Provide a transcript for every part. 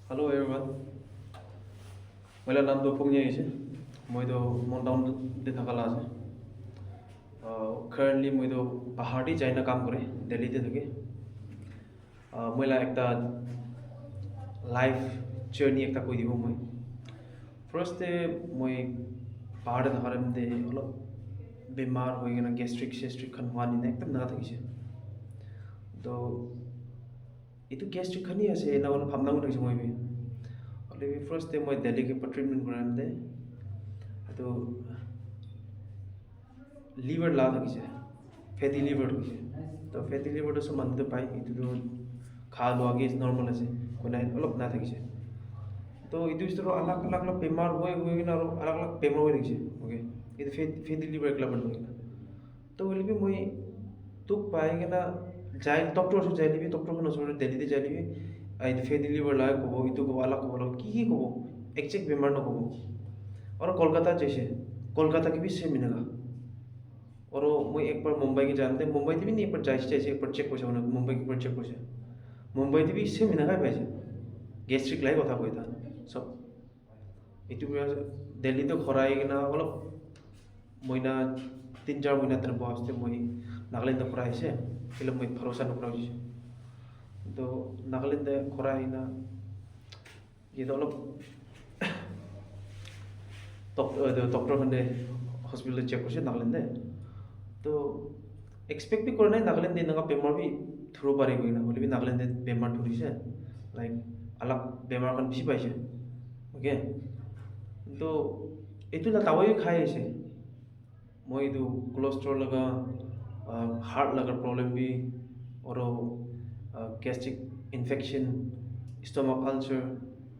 Hello everyone. मेरा नाम तो फुंगये है। मैं तो मोन्टाउन दे थकाला है। Currently मैं तो पहाड़ी जाइना काम करे दिल्ली ते थके। मेरा एक ता लाइफ जर्नी एक ता कोई दिहो मैं। First ते मैं पहाड़ थकारे में दे मतलब बीमार हो गया ना गैस्ट्रिक खनवानी ना एकदम ना थकी तो itu gastric khani ase na ona phamna ngu thakse moi bi ole bi first day moi delhi ke treatment program de to liver la thakise fatty liver thakise to fatty liver to saman to pai itu to kha lo age is normal ase kona olop na thakise to itu istro alag alag bemar hoy na alag alag bemar hoy thakise okay itu fatty liver ekla ban hoy na to ole bi moi tuk pai na যাই doctor ওচৰত যাই দিবি ডক্টৰখন ওচৰত দিল্লীতে যাই দিবি এইটো ফেটি liver লাগে ক'ব ইটো ক'ব আলাগ ক'ব কি ক'ব একজেক্ট বেমাৰ নক'ব और कोलकाता जैसे कोलकाता की भी सेम मिलेगा और मैं एक बार मुंबई के जानते मुंबई भी नहीं एक बार जैसे एक बार चेक कर सकूँ मुंबई की बार चेक कर मुंबई भी सेम मिलेगा भाई गैस्ट्रिक लाइक कथा कोई था सब इतु दिल्ली तो खराई ना अलग महीना 3-4 महीना तेरे बहसते मैं नागालैंड खराई से film मैं भरोसा न करो तो नागालैंड खराई ना ये तो डॉक्टर खंडे हॉस्पिटल चेक कर नागालैंड तो एक्सपेक्ट भी करना है नागालैंड ना बेमार भी थ्रू पारे गई ना बोले भी नागालैंड बेमार थोड़ी से लाइक अलग बेमार kan बेसी पाइसे ओके तो itu lah tahu ya खाए से मैं itu कोलेस्ट्रॉल लगा हार्ट लगा प्रॉब्लम भी और गैस्ट्रिक इन्फेक्शन स्टमक अल्सर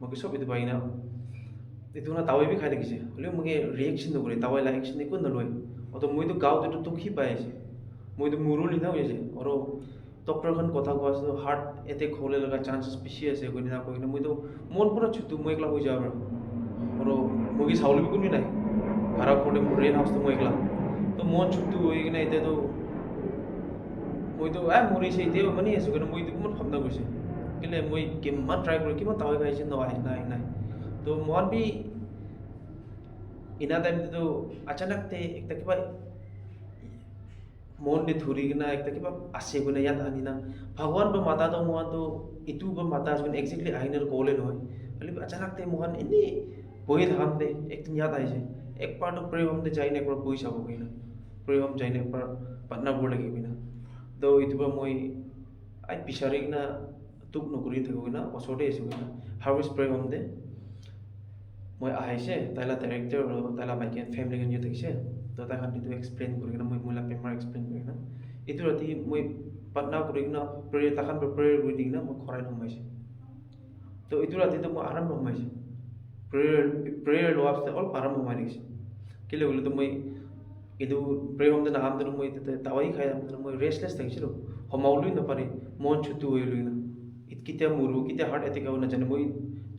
मगे सब itu बाइना itu ना तावे भी खाई लगी बोले मगे रिएक्शन तो करे तावे ला एक्शन नहीं कुन नलोय और तो मैं तो गाँव तो दुखी पाए से मैं तो मुरुली ना हुए और डॉक्टर खन कथा को हार्ट अटैक होले लगा चांसेस बेसी আছে कोई ना कोई ना मैं तो मन पूरा छुट्टू मैं एकला हो जाबा और मगे साउल भी कुनी নাই भाड़ा खोटे रेन हाउस तो मैं एकला तो मन छुट्टू हो गई ना इते तो मैं तो मरी से इते माने एसो कने मैं तो मन भाबना गइसे केले मैं केमान ट्राई कर किमान तावे खाइसे न आइ ना तो मन भी इना टाइम तो अचानक ते एक तक भाई मन ने थोड़ी ना एक तक आसे गुना याद आनी ना भगवान पर माता तो मोहन तो इतु पर माता जोन एक्जेक्टली आइनर कोले नय खाली अचानक ते मोहन इनी बही थाम दे एक दिन याद आइसे एक बार तो प्रे हम दे जाइने एक बार बही साबो गइना प्रे हम जाइने एक बार पटना बोर्ड लगे गइना तो इतु पर मैं आई पिसारिना तुक नकरि थगोना असोटे एसो गइना हार्वेस्ट प्रे हम दे मैं आइसे ताला डायरेक्टर ताला माइके फैमिली के थकिसे तो ता खान तो एक्सप्लेन करिना मैं मोला पेपर एक्सप्लेन करिना इतु राति मैं पटना करिना प्रे ता खान प्रेयर रिडिंगना मैं खराय हमाइसे तो इतु राति तो मैं आराम हमाइसे प्रेयर लोआफ्स ऑल आराम हमाइसे केले बोले तो मैं इदु प्रे हम ना हम मैं तावाई खाय हम मैं रेस्टलेस थकिसिलो हमाउलु न पारे मन छुटु होइलुना इतकिता मुरु किता हार्ट अटैक होना जाने मैं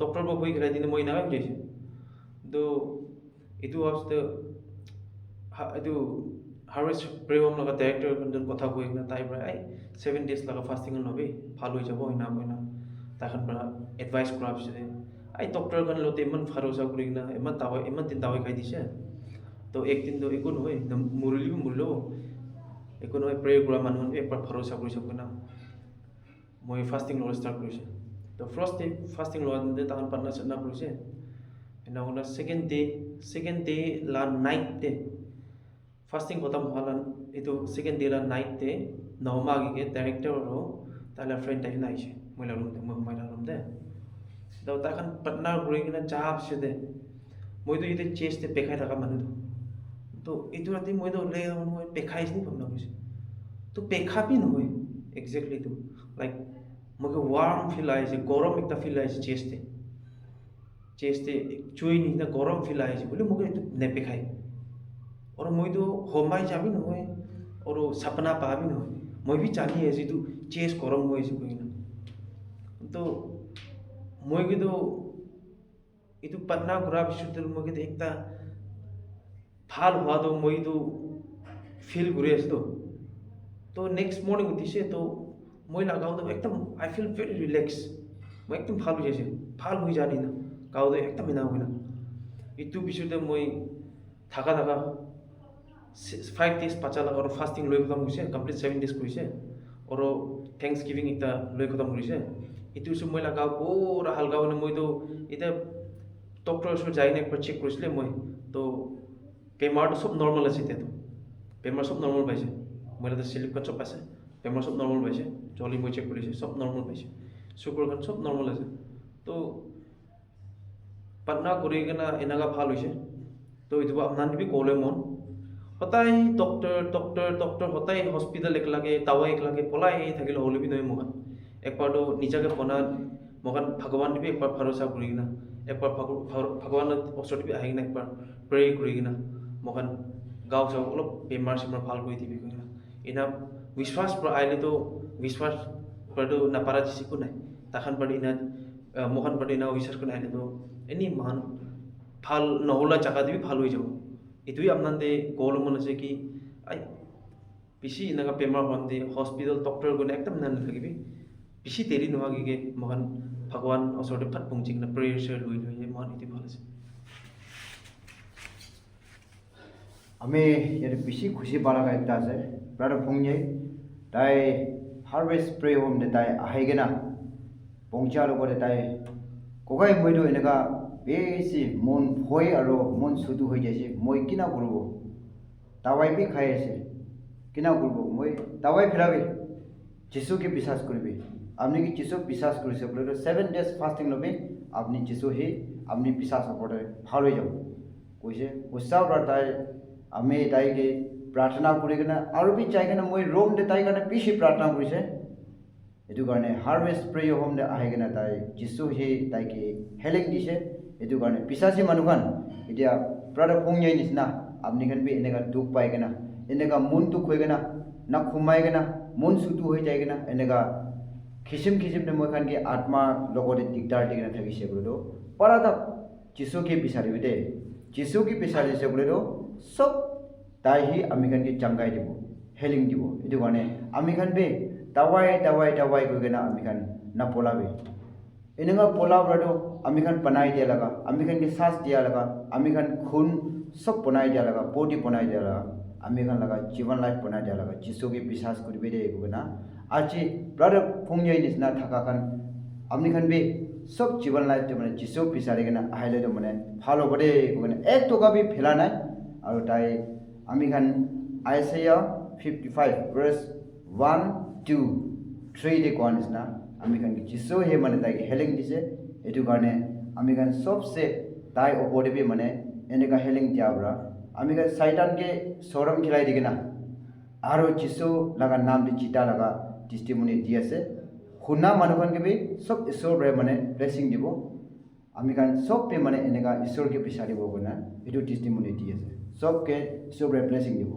डॉक्टर बा होई खराय दिन मैं ना जैसे तो इतु वास्ते itu harvest program laga director kan kotha koi na tai bra ai 7 days laga fasting lobe phalo jabo ina boina ta khan bra advice crop se ai doctor kan lote man pharosa kuri na eman tin tawai khai dise to ek din do ekon hoy muruli murlo ekon hoy pray kura manun ek par pharosa kuri sakna moi fasting lo start kuri to first day fasting lo de ta kan parna chna kuri se ina ona second day la night day fasting खत्म हलन इतो second day ला night ते नवमा के director रो ताला friend ताइ नाइसे मैला room दे मैला room दे तो ताखन पटना गुरिना चाप से दे मैं तो इते चेस्ट ते पेखाय थाका मानु तो इतो राति मैं तो ले मैं पेखाइस नि भन्न बुझे तो पेखा भी न होय एक्जेक्टली तो लाइक मगे वार्म फील आइसे गरम एकटा फील आइसे चेस्ट ते चुई नि ना गरम फील आइसे बोले मगे ने पेखाय और मैं तो होमाई जाबी न होय और सपना पा भी न होय मैं भी चाहनी है जी तू चेस गरम होय से कोई ना तो मैं के तो इतु पन्ना गुरा विशुद्धल मैं के एकता फाल हुआ तो मैं तो फील गुरे तो नेक्स्ट मॉर्निंग उठी से तो मैं लगाओ तो एकदम आई फील वेरी रिलैक्स মই একদম ভাল হৈ যাইছে ভাল হৈ জানি না গাঁৱতে একদম এনা হয় না ইটো পিছতে মই থাকা 5 days পাচালা আৰু ফাষ্টিং লৈ খতম হৈছে কমপ্লিট 7 days কৰিছে আৰু থেংকছ গিভিং এটা লৈ খতম কৰিছে ইটো পিছত মই গাঁও পুৰা হালকা মানে মইতো এতিয়া ডক্টৰৰ ওচৰত যাই কিনে একবাৰ চেক কৰিছিলে মই তো বেমাৰটো চব নৰ্মেল আছে এতিয়াতো বেমাৰ চব নৰ্মেল পাইছে মই তাতে চিলিপখন চব পাইছে বেমাৰ চব নৰ্মেল পাইছে জলি মই চেক কৰিছে চব নৰ্মেল পাইছে চকুৰখন চব নৰ্মেল আছে তো পাটনা কৰি কিনে এনেকুৱা ভাল হৈছে তো এইটো আপোনাৰ বি ক'লে মন সদায় ডক্টৰ সদায় হস্পিটেল এক লাগে টাৱা এক লাগে পলাই থাকিলে হ'লে বি নহয় মহান একবাৰতো নিজাকে বনা মহান ভগৱান দিবি একবাৰ ভৰসা কৰি কিনা একবাৰ ভগৱানৰ ওচৰত দিবি আহি কিনে একবাৰ প্ৰে কৰি কিনা মহান গাঁও চাওঁ অলপ বেমাৰ চেমাৰ ভাল কৰি দিবি কিনা এনা বিশ্বাস আহিলেতো বিশ্বাস পৰতো নাপাৰা যিকো নাই তাখান পাৰি ইনা মহান পাৰি ইনা বিশ্বাস কৰি আহিলেতো এনেই মহান ভাল নহ'লা জাগা দিবি ভাল হৈ যাব এইটোৱে আপোনাতে গ'ল মন আছে কি বেছি এনেকুৱা বেমাৰ হোৱা দে হস্পিটেল ডক্টৰ গ'লে একদম নাথাকিবি বেছি দেৰি নোহোৱাকৈ মহান ভগৱান ওচৰতে ফাট পहुঁচি কিনে প্ৰেয়াৰ চেয়াৰ লৈ মহান এইটো ভাল আছে আমি ইয়াতে বেছি খুশি পালা একটা আছে ব্রাদার ফংজাই তাই হারভেস্ট স্প্রে হোম দে তাই আহাইগেনা পংচা লগতে তাই কগাই মইতো এনেকা বেছি মন ভয় আৰু মন সুদু হৈ যাইছে মই কিনা কৰব দাৱাই বি খাই আছে কিনা কৰব মই দাৱাই ফেরাবে যিশুকে বিশ্বাস করবে আপনি কি যিশুক বিশ্বাস করেছে বলে 7 days ফাস্টিং লবে আপনি যিশু হে আপনি বিশ্বাস করে ভাল হয়ে যাব কইছে উৎসাহ তাই আমি তাইকে প্ৰাৰ্থনা কৰি কিনে আৰু বি চাই কিনে মই ৰোম দে তাই কাৰণে বেছি প্ৰাৰ্থনা কৰিছে এইটো কাৰণে হাৰভেষ্ট প্ৰে হোম দে আহি কিনে তাই যিশু হে তাইকে হেলিং দিছে এইটো কাৰণে পিছাচি মানুহখন এতিয়া ব্ৰাদাৰ ফংজাই নিচিনা আপনি খান বি এনেকা দুখ পাই কিনা এনেকা মন দুখ হৈ কিনা না খুমাই কিনা মন সুতু হৈ যায় কিনা এনেকা খিচিম দে মই খান কি আত্মা লগতে দিগদাৰ দি কিনে থাকিছে বোলো পৰা তাক যিশুকে বিচাৰিবি দে যিশুকে বিচাৰিছে বোলো সব তাই হি আমি খান কি চাংগাই দিব হেলিং দিব এইটো কাৰণে আমি খান বে দাৱাই গৈ কিনা আমি খান নাপলাবে এনেকা পলাবটো আমি খান বনাই দিয়া লগা আমি খান কি শ্বাস দিয়া লগা আমি খান খুন সব বনাই দিয়া লগা বডি বনাই দিয়া লগা আমি খান লগা জীবন লাইফ বনাই দিয়া লগা যিশুকে বিশ্বাস কৰিবি দে গনা আজি ব্রাদার ফংজাই নিচিনা থাকা খান আপনি খান বে সব জীবন লাইফ মানে যিশু বিচাৰি কিনা আহিলে তো মানে ভাল হ'ব দে গনা এক টকা বি ফেলা নাই আৰু তাই আমি খান আইসাইয়া 55 verse 1 2 3 দে কোৱা নিচিনা আমি খান যিশু হে মানে তাইকে হেলিং দিছে এইটো কাৰণে আমি খান সবসে তাই ওপৰতে বি মানে এনেকা হেলিং দিয়াবৰা আমি খান শয়তানকে শৰম খিলাই দি কিনা আৰু যিশু লাগা নাম দি চিতা লাগা টেষ্টিমনি দি আছে শুনা মানুহখনকে বি সব ঈশ্বৰে মানে ব্লেছিং দিব আমি খান সব পে মানে এনেকা ঈশ্বৰকে বিচাৰিব গনা এইটো টেষ্টিমনি দি আছে सबके ईश्वर ब्लेसिंग দিব